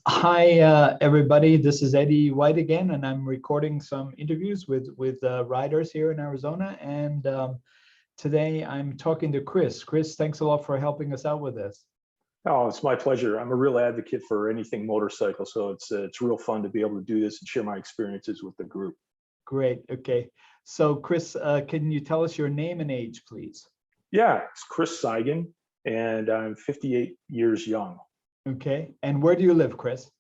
Hi, everybody. This is Eddy White again, and I'm recording some interviews with riders here in Arizona. And today I'm talking to Chris. Chris, thanks a lot for helping us out with this. Oh, it's my pleasure. I'm a real advocate for anything motorcycle, so it's real fun to be able to do this and share my experiences with the group. Great. Okay. So, Chris, can you tell us your name and age, please? Yeah, it's Chris Seigan, and I'm 58 years young. Okay. And where do you live, Chris?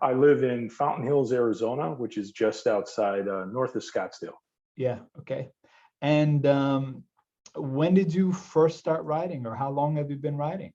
I live in Fountain Hills, Arizona, which is just outside north of Scottsdale. Yeah. Okay. And when did you first start riding, or how long have you been riding?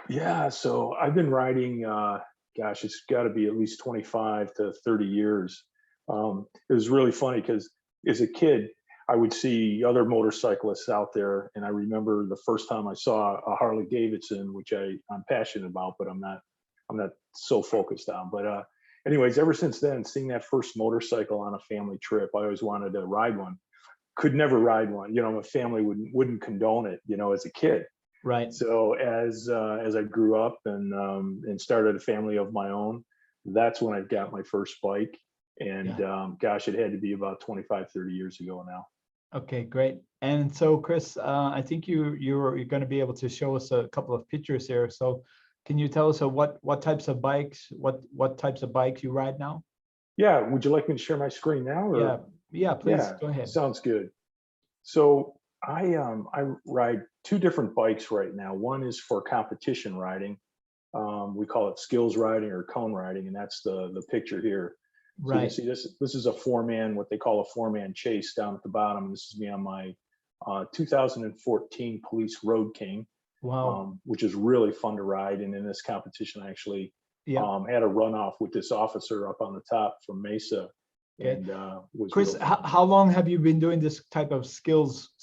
Yeah, so I've been riding, gosh, it's got to be at least 25 to 30 years. It was really funny because as a kid, I would see other motorcyclists out there, and I remember the first time I saw a Harley Davidson, which I'm passionate about, but I'm not so focused on. But anyways, ever since then, seeing that first motorcycle on a family trip, I always wanted to ride one. Could never ride one. My family wouldn't condone it, as a kid. Right. So as I grew up and started a family of my own, that's when I got my first bike. And Yeah. gosh, it had to be about 25, 30 years ago now. Okay, great. And so, Chris, I think you're going to be able to show us a couple of pictures here. So, can you tell us what types of bikes, what types of bikes you ride now? Yeah, would you like me to share my screen now Yeah, or? yeah, please Yeah, go ahead. sounds good. So I ride two different bikes right now. One is for competition riding. We call it skills riding or cone riding, and that's the picture here. So you can Right. see this is a four-man, what they call a four-man chase down at the bottom. This is me on my 2014 Police Road King, Wow. which is really fun to ride. And in this competition, I actually Yeah. had a runoff with this officer up on the top from Mesa, Okay. and was Chris, real fun. how long have you been doing this type of skills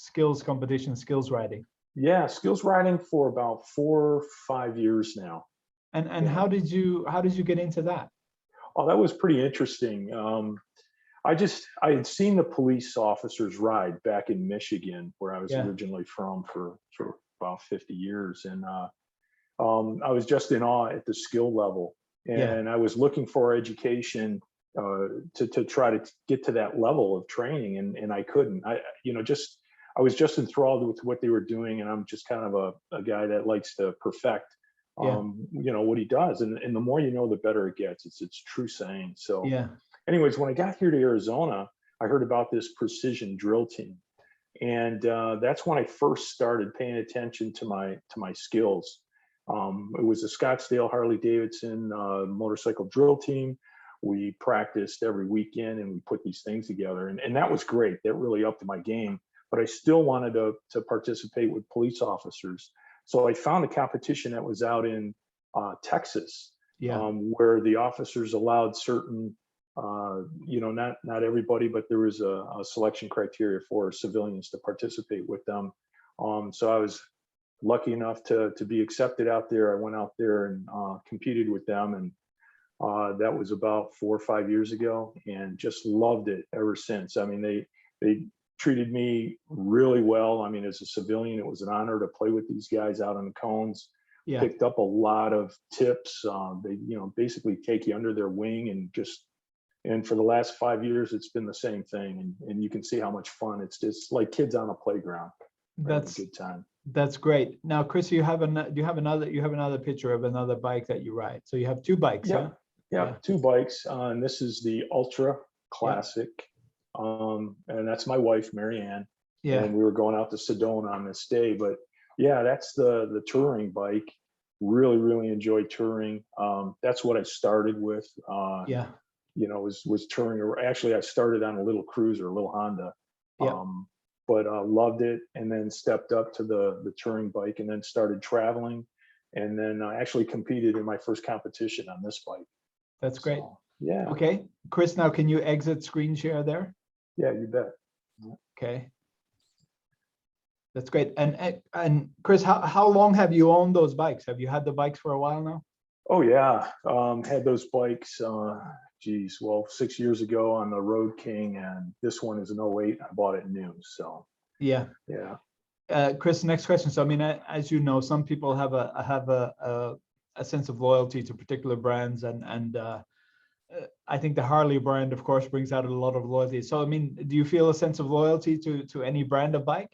competition, skills riding? Yeah, skills riding for about 4 or 5 years now. And Yeah. how did you get into that? Oh, that was pretty interesting. I had seen the police officers ride back in Michigan, where I was Yeah. originally from for about 50 years, and I was just in awe at the skill level, Yeah. and I was looking for education to try to get to that level of training, and I couldn't. I was just enthralled with what they were doing, and I'm just kind of a guy that likes to perfect Yeah. what he does, and the more you know, the better it gets. It's true saying. So Yeah. anyways, when I got here to Arizona, I heard about this precision drill team, and that's when I first started paying attention to my skills. It was a Scottsdale Harley Davidson motorcycle drill team. We practiced every weekend, and we put these things together, and that was great. That really upped my game. But I still wanted to participate with police officers. So I found a competition that was out in Texas, Yeah. where the officers allowed certain, not everybody, but there was a selection criteria for civilians to participate with them. So I was lucky enough to be accepted out there. I went out there and competed with them, and that was about 4 or 5 years ago, and just loved it ever since. I mean, they treated me really well. I mean, as a civilian, it was an honor to play with these guys out on the cones. Yeah. Picked up a lot of tips. They, basically take you under their wing, and for the last 5 years, it's been the same thing. And you can see how much fun it's just like kids on a playground. Having a good time. That's great. Now, Chris, you have another picture of another bike that you ride. So you have two bikes, huh? Yep. Yep. Two bikes. And this is the Ultra Yeah. Classic. And that's my wife, Marianne. Yeah. And we were going out to Sedona on this day. But yeah, that's the touring bike. Really, really enjoy touring. That's what I started with. Yeah. Was touring. Or actually, I started on a little cruiser, a little Honda. Yeah. But loved it, and then stepped up to the touring bike, and then started traveling, and then I actually competed in my first competition on this bike. That's great. So, yeah. Okay, Chris, now can you exit screen share there? Yeah, you bet. Okay. That's great. And Chris, how long have you owned those bikes? Have you had the bikes for a while now? Oh yeah, had those bikes. Well, 6 years ago on the Road King, and this one is an '08. I bought it new. So Yeah. yeah. Chris, next question. So I mean, as you know, some people have a a sense of loyalty to particular brands, and I think the Harley brand, of course, brings out a lot of loyalty. So, I mean, do you feel a sense of loyalty to any brand of bike?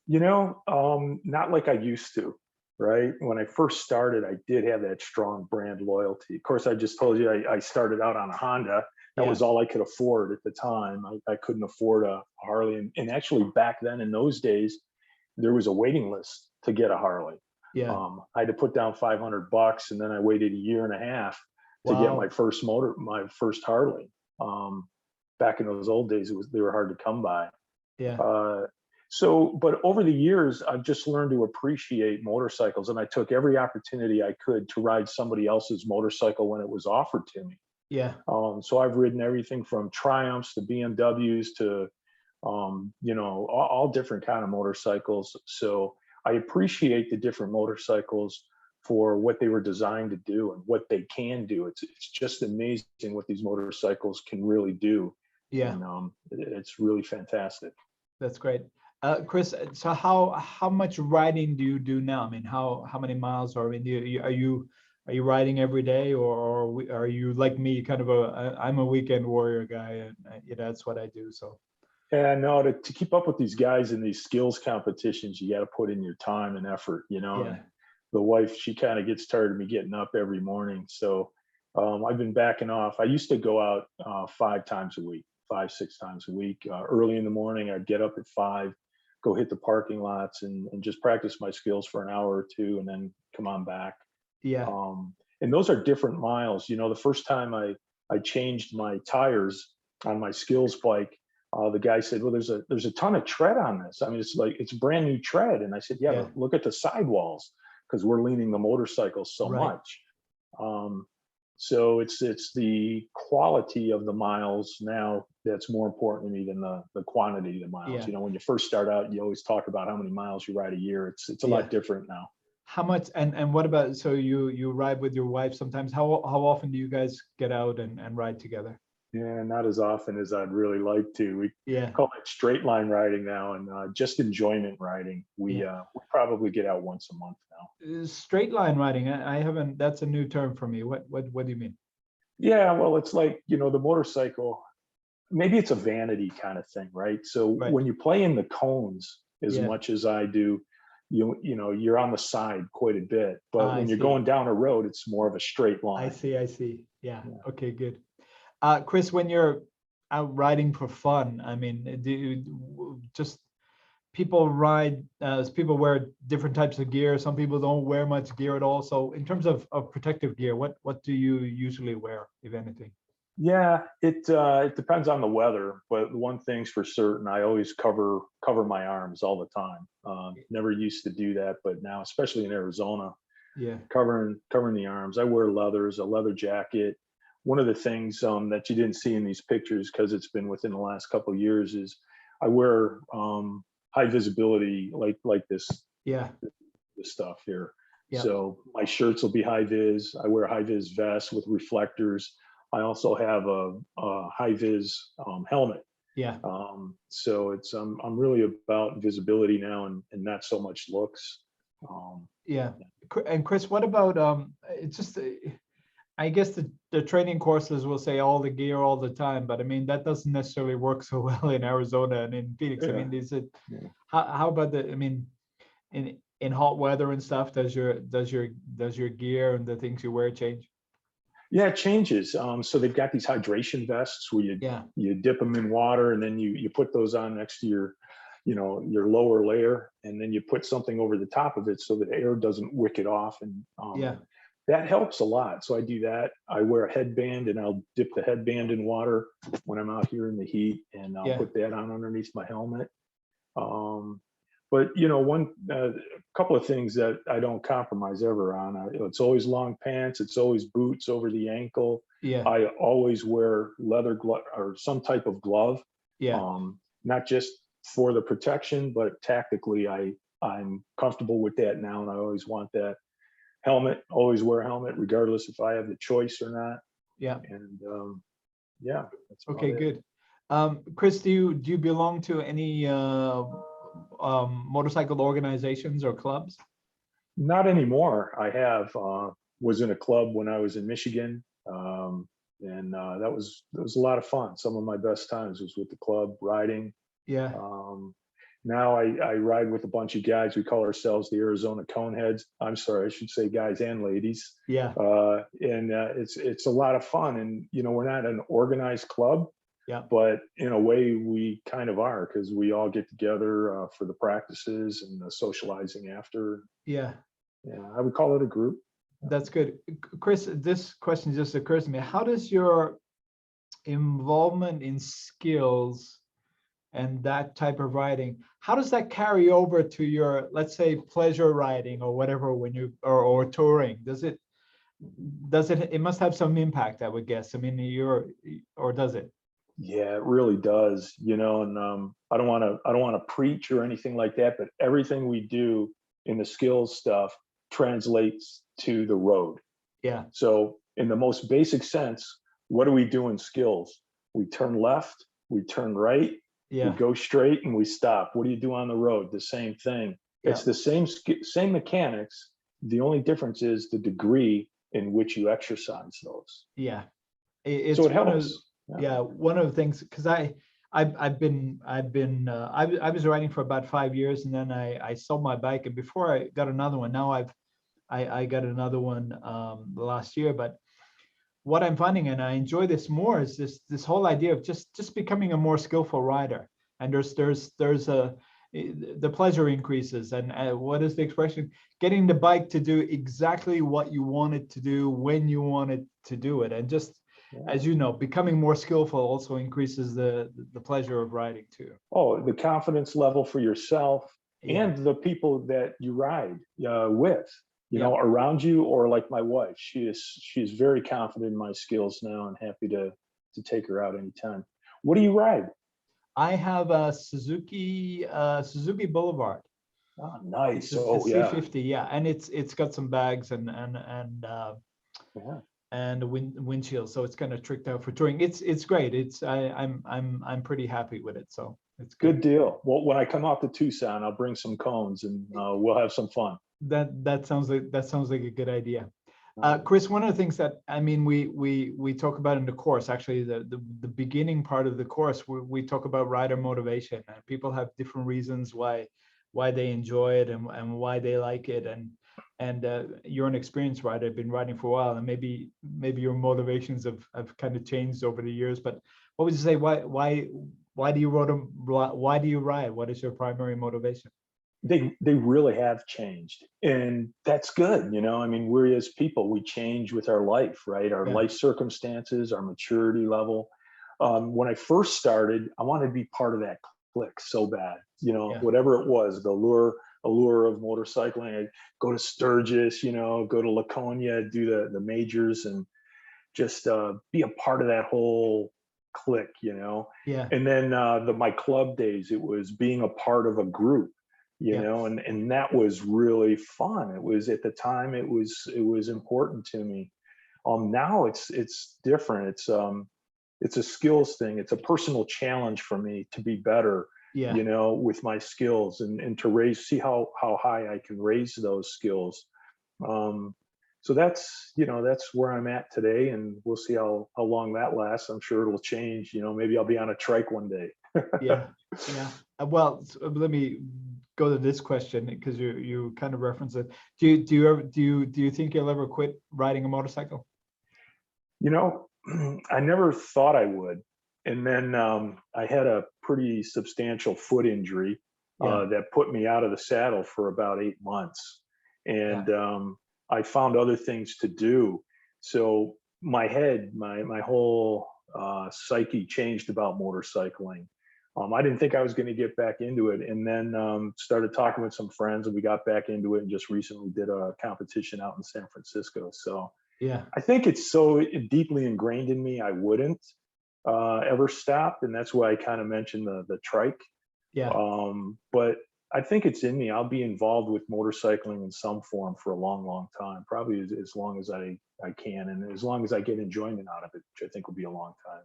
Not like I used to, right? When I first started, I did have that strong brand loyalty. Of course, I just told you I started out on a Honda. That was all I could afford at the time. I couldn't afford a Harley. And actually, back then in those days, there was a waiting list to get a Harley. Yeah. I had to put down $500, and then I waited a year and a half to get my first Harley. Back in those old days, they were hard to come by. Yeah. But over the years, I've just learned to appreciate motorcycles, and I took every opportunity I could to ride somebody else's motorcycle when it was offered to me. Yeah. So I've ridden everything from Triumphs to BMWs to, all different kind of motorcycles. So I appreciate the different motorcycles for what they were designed to do and what they can do. It's just amazing what these motorcycles can really do. Yeah. And it's really fantastic. That's great. Chris, so how much riding do you do now? I mean, how many miles, or I mean, are you riding every day, or are you like me, kind of I'm a weekend warrior guy, and that's what I do. So. Yeah, no, to keep up with these guys in these skills competitions, you got to put in your time and effort, Yeah. The wife, she kind of gets tired of me getting up every morning. So I've been backing off. I used to go out 5 times a week, 6 times a week. Early in the morning, I'd get up at 5, go hit the parking lots and just practice my skills for an hour or two, and then come on back. Yeah. And those are different miles. The first time I changed my tires on my skills bike, the guy said, well, there's a ton of tread on this. I mean, it's brand new tread. And I said, yeah. But look at the sidewalls, because we're leaning the motorcycle so much. So it's the quality of the miles now that's more important to me than the quantity of the miles. Yeah. When you first start out, you always talk about how many miles you ride a year. It's a lot different now. How much, and what about, so you ride with your wife sometimes? How often do you guys get out and ride together? Yeah, not as often as I'd really like to. We call it straight line riding now, and just enjoyment riding. We probably get out once a month now. Straight line riding, I haven't. That's a new term for me. What do you mean? Yeah, well, it's like the motorcycle. Maybe it's a vanity kind of thing, right? So when you play in the cones as much as I do, you're on the side quite a bit. But when you're going down a road, it's more of a straight line. I see. Yeah. Okay, good. Chris, when you're out riding for fun, I mean, do you just people ride, people wear different types of gear. Some people don't wear much gear at all. So in terms of protective gear, what do you usually wear, if anything? Yeah, it depends on the weather, but one thing's for certain, I always cover my arms all the time. Never used to do that, but now, especially in Arizona, covering the arms. I wear leathers, a leather jacket. One of the things that you didn't see in these pictures, because it's been within the last couple of years, is I wear high visibility like this. This stuff here. So my shirts will be high vis. I wear a high vis vest with reflectors. I also have a high vis helmet. So it's I'm really about visibility now and not so much looks. And Chris, what about it's just I guess the training courses will say all the gear all the time, but I mean that doesn't necessarily work so well in Arizona and in Phoenix. I mean, is it how about I mean, in hot weather and stuff, does your gear and the things you wear change? Yeah, it changes. So they've got these hydration vests where you dip them in water, and then you put those on next to your lower layer, and then you put something over the top of it so that air doesn't wick it off. And that helps a lot. So I do that. I wear a headband, and I'll dip the headband in water when I'm out here in the heat, and I'll put that on underneath my helmet. But one couple of things that I don't compromise ever on. It's always long pants. It's always boots over the ankle. I always wear leather glove or some type of glove. Not just for the protection, but tactically, I'm comfortable with that now, and I always want that. Helmet, always wear a helmet, regardless if I have the choice or not. And that's okay, good. Chris, do you belong to any motorcycle organizations or clubs? Not anymore. I have was in a club when I was in Michigan. And that was a lot of fun. Some of my best times was with the club riding. Yeah. Now I ride with a bunch of guys. We call ourselves the Arizona Coneheads. I'm sorry, I should say guys and ladies. Yeah. And it's a lot of fun. And we're not an organized club, Yeah. but in a way we kind of are, because we all get together for the practices and the socializing after. Yeah. Yeah, I would call it a group. That's good. Chris, this question just occurs to me. How does your involvement in skills and that type of riding, how does that carry over to your, let's say, pleasure riding or whatever, when you or touring? It must have some impact, I would guess. I mean, or does it? Yeah, it really does. And I don't want to preach or anything like that, but everything we do in the skills stuff translates to the road. Yeah. So in the most basic sense, what do we do in skills? We turn left, we turn right, yeah, we go straight, and we stop. What do you do on the road? The same thing. Yeah. It's the same mechanics. The only difference is the degree in which you exercise those. Yeah. So it helps. Yeah, one of the things, because I was riding for about 5 years, and then I sold my bike, and before I got another one. Now I got another one last year. But what I'm finding, and I enjoy this more, is this whole idea of just becoming a more skillful rider. And there's the pleasure increases, and what is the expression? Getting the bike to do exactly what you want it to do when you want it to do it, and just, as you know, becoming more skillful also increases the pleasure of riding too. Oh, the confidence level for yourself and the people that you ride with, around you, or like my wife. She is very confident in my skills now, and happy to take her out anytime. What do you ride? I have a Suzuki Boulevard. Oh, nice. It's 350, yeah, and it's got some bags and windshield, so it's kind of tricked out for touring. It's great. I'm pretty happy with it, so it's good. Good deal. Well, when I come out to Tucson, I'll bring some cones, and we'll have some fun. That sounds like a good idea. Chris, one of the things that, I mean, we talk about in the course, actually the beginning part of the course, we talk about rider motivation, and people have different reasons why they enjoy it and why they like it, and you're an experienced rider, been riding for a while, and maybe your motivations have kind of changed over the years. But what would you say? Why do you ride? What is your primary motivation? They really have changed, and that's good. I mean, we're, as people, we change with our life, right? Our life circumstances, our maturity level. When I first started, I wanted to be part of that clique so bad, whatever it was, the allure of motorcycling. I'd go to Sturgis, go to Laconia, do the majors, and just be a part of that whole clique, And then my club days, it was being a part of a group, and that was really fun. It was, at the time, it was important to me. Now it's different. It's a skills thing. It's a personal challenge for me to be better, with my skills, and to see how high I can raise those skills. So that's where I'm at today, and we'll see how long that lasts. I'm sure it'll change. Maybe I'll be on a trike one day. Yeah. Well, let me go to this question, because you kind of reference it. Do you think you'll ever quit riding a motorcycle? I never thought I would, and then I had a pretty substantial foot injury that put me out of the saddle for about 8 months, and I found other things to do. So my whole psyche changed about motorcycling. I didn't think I was going to get back into it, and then started talking with some friends, and we got back into it, and just recently did a competition out in San Francisco. So I think it's so deeply ingrained in me, I wouldn't ever stop, and that's why I kind of mentioned the trike. But I think it's in me. I'll be involved with motorcycling in some form for a long, long time, probably as long as I can, and as long as I get enjoyment out of it, which I think will be a long time.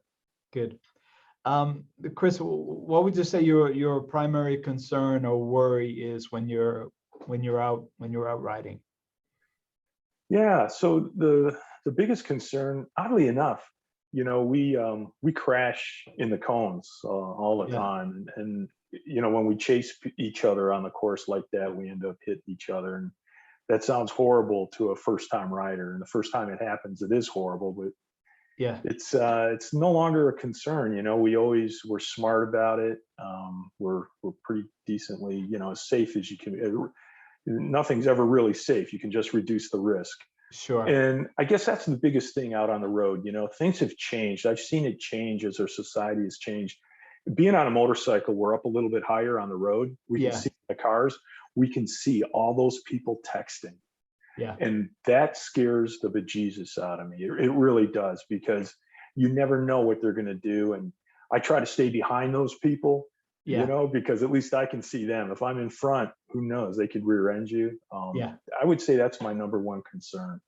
Good. Chris, what would you say your primary concern or worry is when you're out riding? Yeah. So the biggest concern, oddly enough, we crash in the cones all the Yeah, time, and when we chase each other on the course like that, we end up hitting each other, and that sounds horrible to a first time rider. And the first time it happens, it is horrible, but yeah, it's no longer a concern. We're smart about it. We're pretty decently, as safe as you can. Nothing's ever really safe. You can just reduce the risk. sure. And I guess that's the biggest thing out on the road. Things have changed. I've seen it change as our society has changed. Being on a motorcycle, we're up a little bit higher on the road. We can Yeah, see the cars. We can see all those people texting. yeah, And that scares the bejesus out of me. It really does, because you never know what they're going to do. And I try to stay behind those people, yeah, because at least I can see them. If I'm in front, who knows? They could rear end you. yeah. I would say that's my number one concern.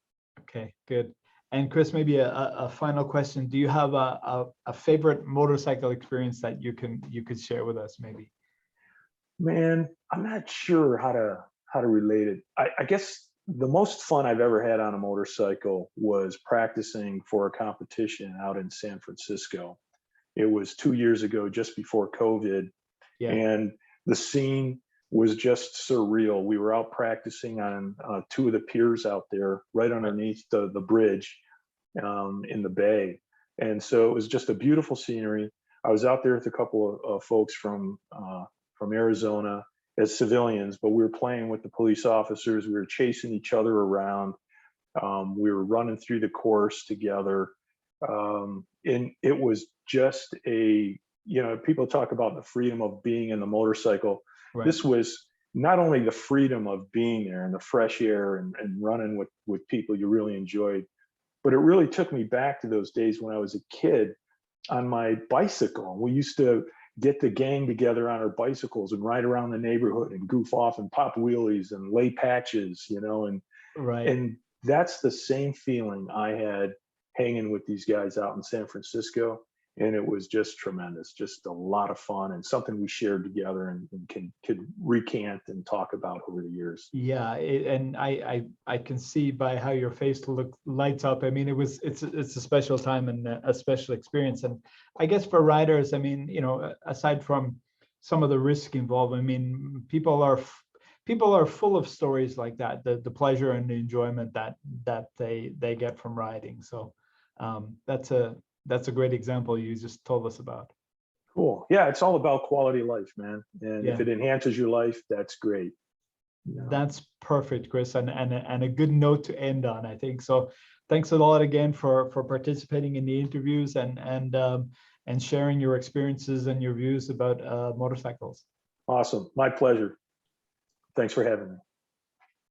Okay, good. And Chris, maybe a final question. Do you have a favorite motorcycle experience that you could share with us, maybe? Man, I'm not sure how to relate it. I guess the most fun I've ever had on a motorcycle was practicing for a competition out in San Francisco. It was 2 years ago, just before COVID, Yeah, and the scene was just surreal. We were out practicing on two of the piers out there, right right. underneath the bridge in the bay, and so it was just a beautiful scenery. I was out there with a couple of folks from Arizona as civilians, but we were playing with the police officers. We were chasing each other around. We were running through the course together, and it was just people talk about the freedom of being in the motorcycle. Right. This was not only the freedom of being there and the fresh air and running with people you really enjoyed, but it really took me back to those days when I was a kid on my bicycle. We used to get the gang together on our bicycles and ride around the neighborhood and goof off and pop wheelies and lay patches, Right. and that's the same feeling I had hanging with these guys out in San Francisco. And it was just tremendous, just a lot of fun, and something we shared together and could recant and talk about over the years. Yeah, and I can see by how your face lights up. I mean, it's a special time and a special experience. And I guess for riders, I mean, aside from some of the risk involved, I mean, people are full of stories like that, the pleasure and the enjoyment that they get from riding. So that's a great example you just told us about. Cool. Yeah, it's all about quality of life, man. And if Yeah. it enhances your life, that's great. That's perfect, Chris, and a good note to end on, I think. So thanks a lot again for participating in the interviews and sharing your experiences and your views about motorcycles. Awesome. My pleasure. Thanks for having me.